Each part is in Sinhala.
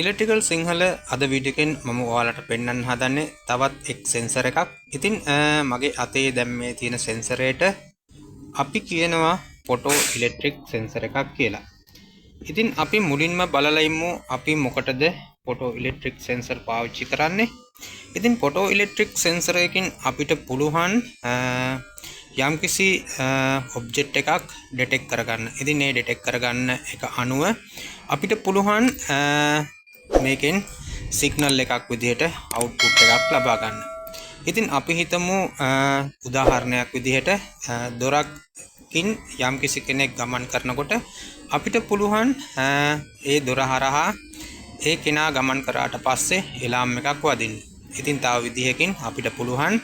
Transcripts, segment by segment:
ඉලෙක්ට්‍රිකල් සිංහල අද වීඩියෝ එකෙන් මම ඔයාලට පෙන්වන්න හදන්නේ තවත් එක් සෙන්සර් එකක්. ඉතින් මගේ අතේ දැන් මේ තියෙන සෙන්සරේට අපි කියනවා ෆොටෝ ඉලෙක්ට්‍රික් සෙන්සර් එකක් කියලා. ඉතින් අපි මුලින්ම බලලා ඉමු අපි මොකටද ෆොටෝ ඉලෙක්ට්‍රික් සෙන්සර් පාවිච්චි කරන්නේ. ඉතින් ෆොටෝ ඉලෙක්ට්‍රික් සෙන්සර් එකකින් අපිට පුළුවන් යම්කිසි ඔබ්ජෙක්ට් එකක් ඩිටෙක්ට් කරගන්න. ඉතින් මේ ඩිටෙක්ට් කරගන්න එක අනුව අපිට පුළුවන් මේකෙන් සිග්නල් එකක් විදිහට අවුට්පුට් එකක් ලබා ගන්න. ඉතින් අපි හිතමු උදාහරණයක් විදිහට දොරකින් යම්කිසි කෙනෙක් ගමන් කරනකොට අපිට පුළුවන් ඒ දොර හරහා ඒ කෙනා ගමන් කරාට පස්සේ එලාම් එකක් වදින්න. ඉතින් තව විදිහකින් අපිට පුළුවන්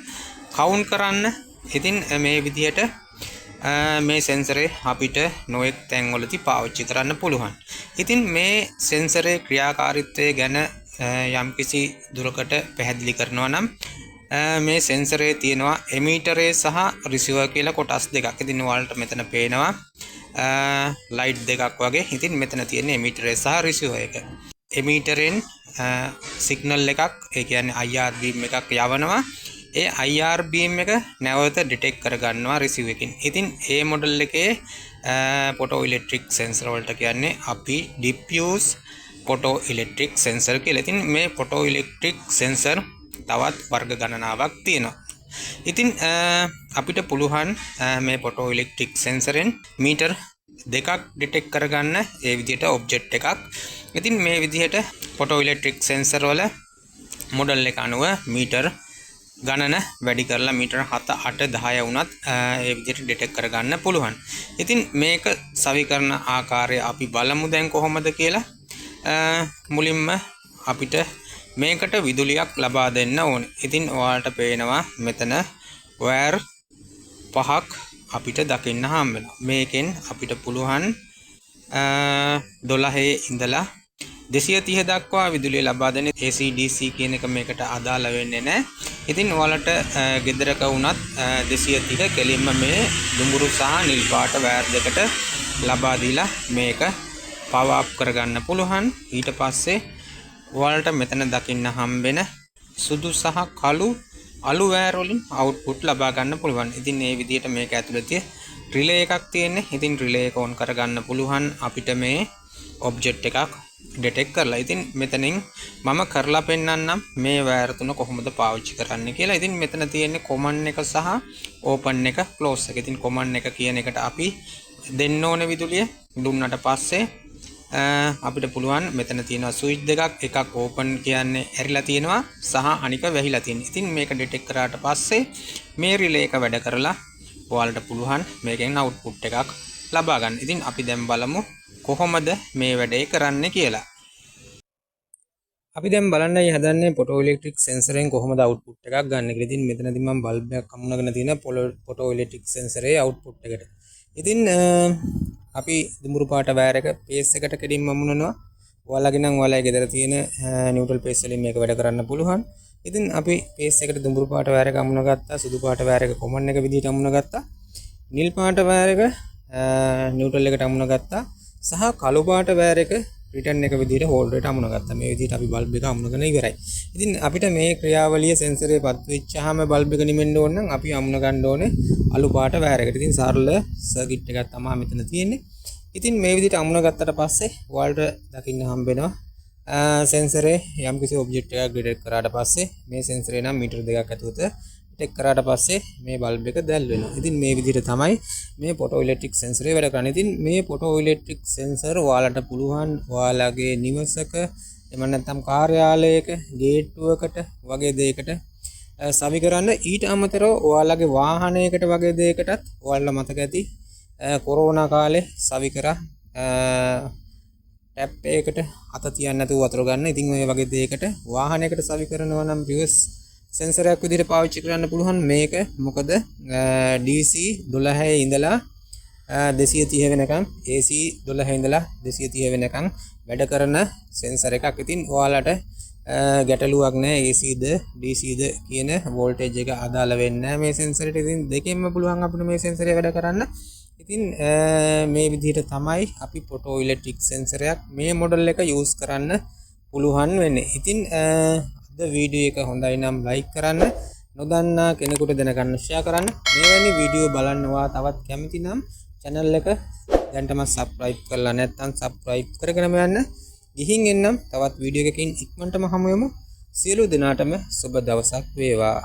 කවුන්ට් කරන්න. ඉතින් මේ විදිහට මේ සෙන්සරේ අපිට නොඑක් තැන්වලදී පාවිච්චි කරන්න පුළුවන්. ඉතින් මේ සෙන්සරේ ක්‍රියාකාරීත්වය ගැන යම්කිසි දුරකට පැහැදිලි කරනවා නම් මේ සෙන්සරේ තියෙනවා එමීටරේ සහ රිසීවර් කියලා කොටස් දෙකක්. ඉතින් ඔයාලට මෙතන පේනවා ලයිට් දෙකක් වගේ. ඉතින් මෙතන තියෙන එමීටරේ සහ රිසීවර් එක. එමීටරෙන් සිග්නල් එකක්, ඒ කියන්නේ IR බීම් එකක් යවනවා. ඒ IR බීම් එක නැවත ඩිටෙක්ට් කරගන්නවා රිසීවර් එකකින්. ඉතින් ඒ මොඩල් එකේ ෆොටෝ ඉලෙක්ට්‍රික් සෙන්සර් වලට කියන්නේ අපි ඩිෆ්යුස් ෆොටෝ ඉලෙක්ට්‍රික් සෙන්සර් කියලා. ඉතින් මේ ෆොටෝ ඉලෙක්ට්‍රික් සෙන්සර් තවත් වර්ග ගණනාවක් තියෙනවා. ඉතින් අපිට පුළුවන් මේ ෆොටෝ ඉලෙක්ට්‍රික් සෙන්සරෙන් මීටර් දෙකක් ඩිටෙක්ට් කරගන්න ඒ විදිහට ඔබ්ජෙක්ට් එකක්. ඉතින් මේ විදිහට ෆොටෝ ඉලෙක්ට්‍රික් සෙන්සර් වල මොඩල් එක අනුව මීටර් ගණන වැඩි කරලා මීටර 7 8 10 වුණත් ඒ විදිහට ඩිටෙක්ට් කරගන්න පුළුවන්. ඉතින් මේක සවිකරන ආකාරය අපි බලමු දැන් කොහොමද කියලා. මුලින්ම අපිට මේකට විදුලියක් ලබා දෙන්න ඕනේ. ඉතින් ඔයාලට පේනවා මෙතන වයර් පහක් අපිට දකින්න හම්බ වෙනවා. මේකෙන් අපිට පුළුවන් 12 ඉඳලා 230 දක්වා විදුලිය ලබා දෙන AC DC කියන එක මේකට අදාළ වෙන්නේ නැහැ. ඉතින් ඔයාලට ගෙදරක වුණත් 230 කෙලින්ම මේ දුඹුරු සහ නිල් පාට වයර් දෙකට ලබා දීලා මේක පවර් අප් කරගන්න පුළුවන්. ඊට පස්සේ ඔයාලට මෙතන දකින්න හම්බෙන සුදු සහ කළු අලු වයර් වලින් අවුට්පුට් ලබා ගන්න පුළුවන්. ඉතින් මේ විදිහට මේක ඇතුළේ රිලේ එකක් තියෙන්නේ. ඉතින් රිලේ එක ඔන් කරගන්න පුළුවන් අපිට මේ ඔබ්ජෙක්ට් එකක් ඩිටෙක්ට් කරලා. ඉතින් මෙතනින් මම කරලා පෙන්නන්නම් මේ වයර් තුන කොහොමද පාවිච්චි කරන්න කියලා. ඉතින් මෙතන තියෙන්නේ කොමන් එක සහ ඕපන් එක, ක්ලෝස් එක. ඉතින් කොමන් එක කියන එකට අපි දෙන්න ඕනේ විදුලිය. දුන්නට පස්සේ අපිට පුළුවන් මෙතන තියෙනවා ස්විච් දෙකක්. එකක් ඕපන් කියන්නේ ඇරිලා තියෙනවා සහ අනික වැහිලා තියෙනවා. ඉතින් මේක ඩිටෙක්ට් කරාට පස්සේ මේ රිලේ එක වැඩ කරලා ඔයාලට පුළුවන් මේකෙන් අවුට්පුට් එකක් ලබා ගන්න. ඉතින් අපි දැන් බලමු කොහොමද මේ වැඩේ කරන්න කියලා. අපි දැන් බලන්නයි හදන්නේ ෆොටෝ ඉලෙක්ට්‍රික් සෙන්සරෙන් කොහොමද අවුට්පුට් එකක් ගන්න කියලා. ඉතින් මෙතනදී මම බල්බ් එකක් අමුණගෙන තියෙන ෆොටෝ ඉලෙක්ට්‍රික් සෙන්සරේ අවුට්පුට් එකට. ඉතින් අපි දුඹුරු පාට වයර් එක පේස් එකට කෙලින්ම අමුණනවා. ඔයාලගේ නම් ඔයාලගේ ගෙදර තියෙන නියුට්‍රල් පේස් වලින් මේක වැඩ කරන්න පුළුවන්. ඉතින් අපි පේස් එකට දුඹුරු පාට වයර් එක අමුණ ගත්තා. සුදු පාට වයර් එක කොමන් එක විදිහට අමුණ ගත්තා. නිල් පාට වයර් එක නියුට්‍රල් එකට අමුණ ගත්තා. සහ කළු පාට වයර් එක රිටර්න් එක විදිහට හෝල්ඩරේට අමුණ ගත්තා. මේ විදිහට අපි බල්බ් එක අමුණගෙන ඉවරයි. ඉතින් අපිට මේ ක්‍රියාවලිය සෙන්සරේ පත් වෙච්චාම බල්බ් එක නිමෙන්න ඕන නම් අපි අමුණ ගන්න ඕනේ අලු පාට වයර් එකට. ඉතින් සරල සර්කිට් එකක් තමයි මෙතන තියෙන්නේ. ඉතින් මේ විදිහට අමුණ ගත්තට පස්සේ ඔයාලට දකින්න හම්බ වෙනවා සෙන්සරේ යම්කිසි ඔබ්ජෙක්ට් එකක් ඩිටෙක්ට් කරාට පස්සේ මේ සෙන්සරේ නම් මීටර දෙකක් ඇතුළත ඩිටෙක්ට් කරාට පස්සේ මේ බල්බ් එක දැල් වෙනවා. ඉතින් මේ විදිහට තමයි මේ ෆොටෝ ඉලෙක්ට්‍රික් සෙන්සරේ වැඩ කරන්නේ. ඉතින් මේ ෆොටෝ ඉලෙක්ට්‍රික් සෙන්සර් ඔයාලට පුළුවන් ඔයාලගේ නිවසක එහෙම නැත්නම් කාර්යාලයක ගේට්ටුවකට වගේ දෙයකට සවි කරන්න. ඊට අමතරව ඔයාලගේ වාහනයකට වගේ දෙයකටත් ඔයාලලා මතක ඇති කොරෝනා කාලේ සවි කරා ටැප් එකකට අත තියන්න නැතුව වතුර ගන්න. ඉතින් ඔය වගේ දෙයකට වාහනයකට සවි කරනවා නම් රිවර්ස් සෙන්සරයක් විදිහට පාවිච්චි කරන්න පුළුවන් මේක. මොකද DC 12 ඉඳලා 230 වෙනකම් AC 12 ඉඳලා 230 වෙනකම් වැඩ කරන සෙන්සර් එකක්. ඉතින් ඔයාලට ගැටලුවක් නැහැ AC ද DC ද කියන වෝල්ටේජ් එක අදාළ වෙන්නේ නැහැ මේ සෙන්සරේට. ඉතින් දෙකෙන්ම පුළුවන් අපිට මේ සෙන්සරේ වැඩ කරන්න. ඉතින් මේ විදිහට තමයි අපි ෆොටෝ ඉලෙක්ට්‍රික් සෙන්සරයක් මේ මොඩල් එක යූස් කරන්න පුළුවන් වෙන්නේ. ඉතින් අද වීඩියෝ එක හොඳයි නම් ලයික් කරන්න, නොදන්නා කෙනෙකුට දැනගන්න ෂෙයා කරන්න. මෙවැනි වීඩියෝ බලන්නවා තවත් කැමති නම් channel එක දැන්ටම subscribe කරලා නැත්නම් subscribe කරගෙනම යන්න. ගිහින් එන්නම් තවත් වීඩියෝ එකකින් ඉක්මනටම හමු වෙමු. සියලු දෙනාටම සුබ දවසක් වේවා.